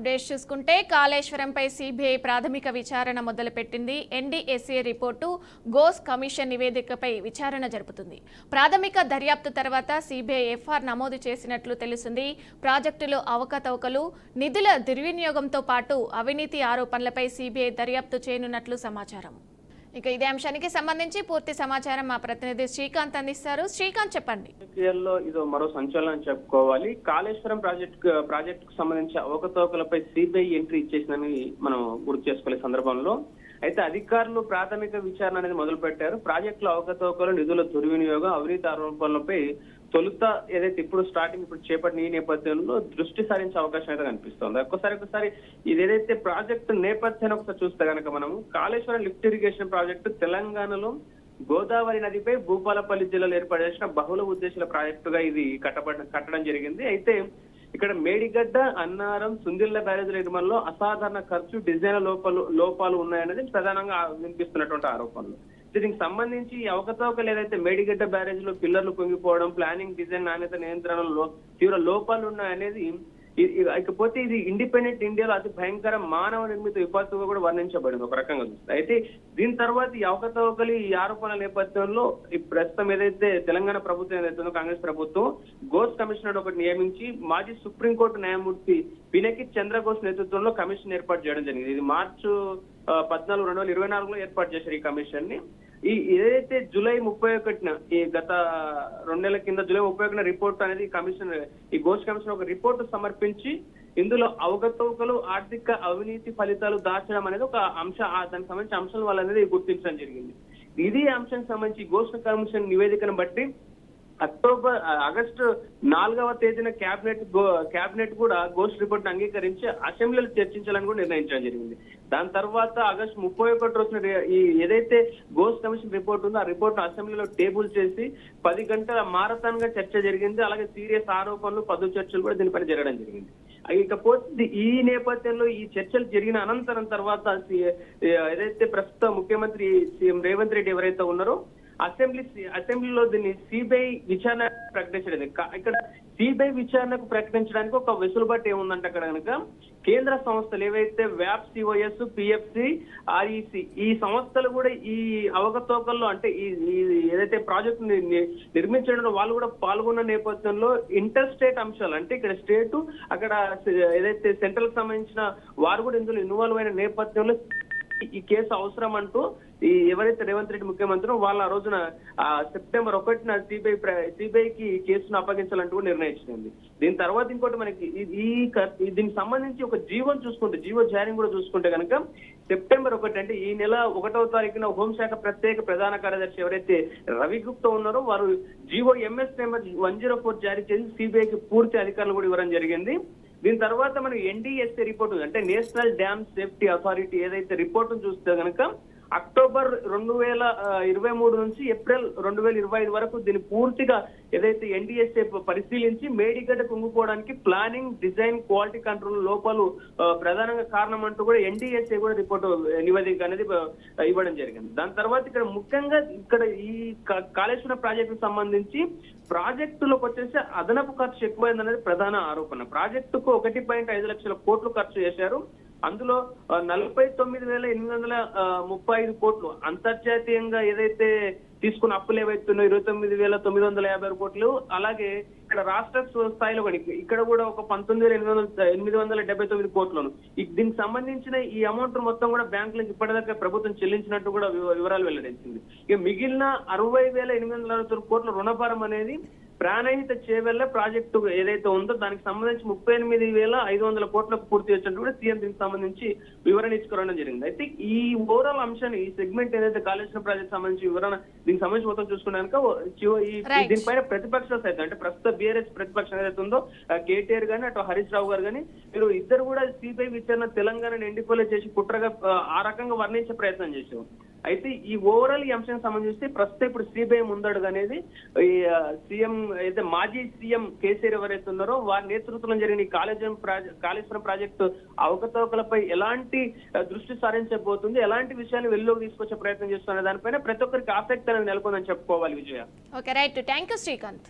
Updates చూసుకుంటే కాళేశ్వరంపై CBI ప్రాథమిక విచారణ మొదలుపెట్టింది. ఎన్డీఎస్ఏ రిపోర్టు, గోస్ కమిషన్ నివేదికపై విచారణ జరుపుతుంది. ప్రాథమిక దర్యాప్తు తర్వాత సిబిఐ ఎఫ్ఐఆర్ నమోదు చేసినట్లు తెలుస్తుంది. ప్రాజెక్టులో అవకతవకలు, నిధుల దుర్వినియోగంతో పాటు అవినీతి ఆరోపణలపై సిబిఐ దర్యాప్తు చేయనున్నట్లు సమాచారం. ఇక ఇదే అంశానికి సంబంధించి పూర్తి సమాచారం మా ప్రతినిధి శ్రీకాంత్ అందిస్తారు. శ్రీకాంత్, చెప్పండి. ఇదో మరో సంచలనం చెప్పుకోవాలి. కాళేశ్వరం ప్రాజెక్టుకు సంబంధించి అవకతవకలపై సిబిఐ ఎంట్రీ ఇచ్చేసిందని మనం గుర్తు చేసుకోలే సందర్భంలో అయితే అధికారులు ప్రాథమిక విచారణ అనేది మొదలు పెట్టారు. ప్రాజెక్టులో అవకతవకలు, నిధుల దుర్వినియోగం, అవినీతి ఆరోపణలపై తొలుత ఏదైతే ఇప్పుడు చేపట్టిన ఈ నేపథ్యంలో దృష్టి సారించే అవకాశం అయితే కనిపిస్తోంది. ఒకసారి ఇది ఏదైతే ప్రాజెక్టు నేపథ్యాన్ని ఒకసారి చూస్తే కనుక మనం కాళేశ్వరం లిఫ్ట్ ఇరిగేషన్ ప్రాజెక్టు తెలంగాణలో గోదావరి నదిపై భూపాలపల్లి జిల్లాలో ఏర్పాటు చేసిన బహుళ ఉద్దేశాల ప్రాజెక్టుగా ఇది కట్టడం జరిగింది. అయితే ఇక్కడ మేడిగడ్డ, అన్నారం, సుందిళ్ల బ్యారేజ్ నిర్మాణంలో అసాధారణ ఖర్చు, డిజైన్ లోపాలు ఉన్నాయనేది ప్రధానంగా వినిపిస్తున్నటువంటి ఆరోపణలు. దీనికి సంబంధించి అవకతవకలు ఏదైతే మేడిగడ్డ బ్యారేజ్ లో పిల్లర్లు కుంగిపోవడం, ప్లానింగ్, డిజైన్, నాణ్యత నియంత్రణలో తీవ్ర లోపాలు ఉన్నాయనేది, ఇకపోతే ఇది ఇండిపెండెంట్ ఇండియాలో అతి భయంకర మానవ నిర్మిత విపత్తుగా కూడా వర్ణించబడింది ఒక రకంగా చూస్తే. అయితే దీని తర్వాత ఈ అవకతవకలు, ఈ ఆరోపణల నేపథ్యంలో ఈ ప్రస్తుతం ఏదైతే తెలంగాణ ప్రభుత్వం ఏదైతుందో కాంగ్రెస్ ప్రభుత్వం గోస్ కమిషనర్ ఒకటి నియమించి మాజీ సుప్రీంకోర్టు న్యాయమూర్తి పినకి చంద్రఘోష్ నేతృత్వంలో కమిషన్ ఏర్పాటు చేయడం జరిగింది. ఇది మార్చి 14, 2024లో ఏర్పాటు చేశారు ఈ కమిషన్ ని. ఏదైతే జూలై 31న ఈ గత 2 నెలల కింద జూలై 31న రిపోర్ట్ అనేది ఈ గోష్ కమిషన్ ఒక రిపోర్టు సమర్పించి ఇందులో అవకతవకలు, ఆర్థిక అవినీతి ఫలితాలు దాచడం అనేది ఒక దానికి సంబంధించిన అంశాలు వాళ్ళు అనేది గుర్తించడం జరిగింది. ఇది అంశానికి సంబంధించి గోష్ కమిషన్ నివేదికను బట్టి ఆగస్టు 4వ తేదీన కేబినెట్ కూడా గోష్ రిపోర్ట్ అంగీకరించి అసెంబ్లీలో చర్చించాలని కూడా నిర్ణయించడం జరిగింది. దాని తర్వాత ఆగస్టు 31 రోజున ఏదైతే గోష్ కమిషన్ రిపోర్ట్ ఉందో ఆ రిపోర్ట్ అసెంబ్లీలో టేబుల్ చేసి 10 గంటల మారథాన్ గా చర్చ జరిగింది. అలాగే సీరియస్ ఆరోపణలు, పదు చర్చలు కూడా దీనిపైన జరగడం జరిగింది. ఇకపోతే ఈ నేపథ్యంలో ఈ చర్చలు జరిగిన అనంతరం తర్వాత ఏదైతే ప్రస్తుత ముఖ్యమంత్రి సీఎం రేవంత్ రెడ్డి ఎవరైతే ఉన్నారో అసెంబ్లీలో దీన్ని సిబిఐ విచారణ ప్రకటించలేదు. ఇక్కడ సిబిఐ విచారణకు ప్రకటించడానికి ఒక వెసులుబాటు ఏముందంటే అక్కడ కనుక కేంద్ర సంస్థలు ఏవైతే వ్యాప్, సిఓఎస్, పిఎఫ్సి, ఆర్ఈసి ఈ సంస్థలు కూడా ఈ అవకతవకల్లో అంటే ఏదైతే ప్రాజెక్టు నిర్మించడంలో వాళ్ళు కూడా పాల్గొన్న నేపథ్యంలో ఇంటర్ స్టేట్ అంశాలు అంటే ఇక్కడ స్టేట్, అక్కడ ఏదైతే సెంట్రల్ సంబంధించిన వారు కూడా ఇందులో ఇన్వాల్వ్ అయిన నేపథ్యంలో ఈ కేసు అవసరం అంటూ ఎవరైతే రేవంత్ రెడ్డి ముఖ్యమంత్రి వాళ్ళు ఆ రోజున సెప్టెంబర్ 1న సిబిఐకి కేసును అప్పగించాలంటూ కూడా నిర్ణయించింది. దీని తర్వాత ఇంకోటి మనకి దీనికి సంబంధించి ఒక జీవో జారీ కూడా చూసుకుంటే కనుక సెప్టెంబర్ 1 అంటే ఈ నెల 1వ తారీఖున హోంశాఖ ప్రత్యేక ప్రధాన కార్యదర్శి ఎవరైతే రవి గుప్తా ఉన్నారో వారు జీవో ఎంఎస్ నెంబర్ 104 జారీ చేసి సిబిఐకి పూర్తి అధికారులు కూడా ఇవ్వడం జరిగింది. దీని తర్వాత మనం ఎన్డీఎస్ఏ రిపోర్టు అంటే నేషనల్ డ్యామ్ సేఫ్టీ అథారిటీ ఏదైతే రిపోర్టును చూస్తే కనుక అక్టోబర్ 2023 నుంచి ఏప్రిల్ 2025 వరకు దీన్ని పూర్తిగా ఏదైతే ఎన్డీఎస్ఏ పరిశీలించి మేడిగడ్డ కుంగిపోవడానికి ప్లానింగ్, డిజైన్, క్వాలిటీ కంట్రోల్ లోపాలు ప్రధానంగా కారణం అంటూ కూడా ఎన్డీఎస్ఏ కూడా రిపోర్టు నివేదిక అనేది ఇవ్వడం జరిగింది. దాని తర్వాత ఇక్కడ ముఖ్యంగా ఈ కాళేశ్వరం ప్రాజెక్టుకు సంబంధించి ప్రాజెక్టులోకి వచ్చేసి అదనపు ఖర్చు ఎక్కువైంది అనేది ప్రధాన ఆరోపణ. ప్రాజెక్టుకు 1.5 లక్షల కోట్లు ఖర్చు చేశారు. అందులో 49,835 కోట్లు అంతర్జాతీయంగా ఏదైతే తీసుకున్న అప్పులు ఏవైతున్నాయో 29,956 కోట్లు, అలాగే ఇక్కడ రాష్ట్ర స్థాయిలో కూడా ఇక్కడ కూడా ఒక 19,879 కోట్లను దీనికి సంబంధించిన ఈ అమౌంట్ మొత్తం కూడా బ్యాంకులకు ఇప్పటిదాకా ప్రభుత్వం చెల్లించినట్టు కూడా వివరాలు వెల్లడించింది. ఇక మిగిలిన 60,869 కోట్ల రుణభారం అనేది ప్రాణహిత చేవెళ్ల ప్రాజెక్టు ఏదైతే ఉందో దానికి సంబంధించి 38,500 కోట్లకు పూర్తి చేసినట్టు కూడా సీఎం దీనికి సంబంధించి వివరణ ఇచ్చుకోవడం జరిగింది. అయితే ఈ ఓవరాల్ అంశాన్ని ఈ సెగ్మెంట్ ఏదైతే కాళేశ్వరం ప్రాజెక్ట్ సంబంధించి వివరణ దీనికి సంబంధించి మొత్తం చూసుకున్నాక దీనిపైన ప్రతిపక్షాలు సైతం అంటే ప్రస్తుత బీఆర్ఎస్ ప్రతిపక్షం ఏదైతే ఉందో కేటీఆర్ గానీ అటు హరీష్ రావు గారు కానీ మీరు ఇద్దరు కూడా సిబిఐ విచారణ తెలంగాణను ఎండిపోలే చేసి కుట్రగా ఆ రకంగా వర్ణించే ప్రయత్నం చేశారు. అయితే ఈ ఓవరాల్ ఈ అంశానికి సంబంధించి ప్రస్తుతం ఇప్పుడు సిబిఐ ముందడుగు అనేది సీఎం అయితే మాజీ సీఎం కేసీఆర్ ఎవరైతే ఉన్నారో వారి నేతృత్వంలో జరిగిన ఈ కాళేశ్వరం ప్రాజెక్టు అవకతవకలపై ఎలాంటి దృష్టి సారించబోతుంది, ఎలాంటి విషయాన్ని వెలుగులోకి తీసుకొచ్చే ప్రయత్నం చేస్తున్న దానిపైన ప్రతి ఒక్కరికి ఆసక్తి అనేది నెలకొందని చెప్పుకోవాలి. Vijaya. Okay, right. Thank you Srikanth.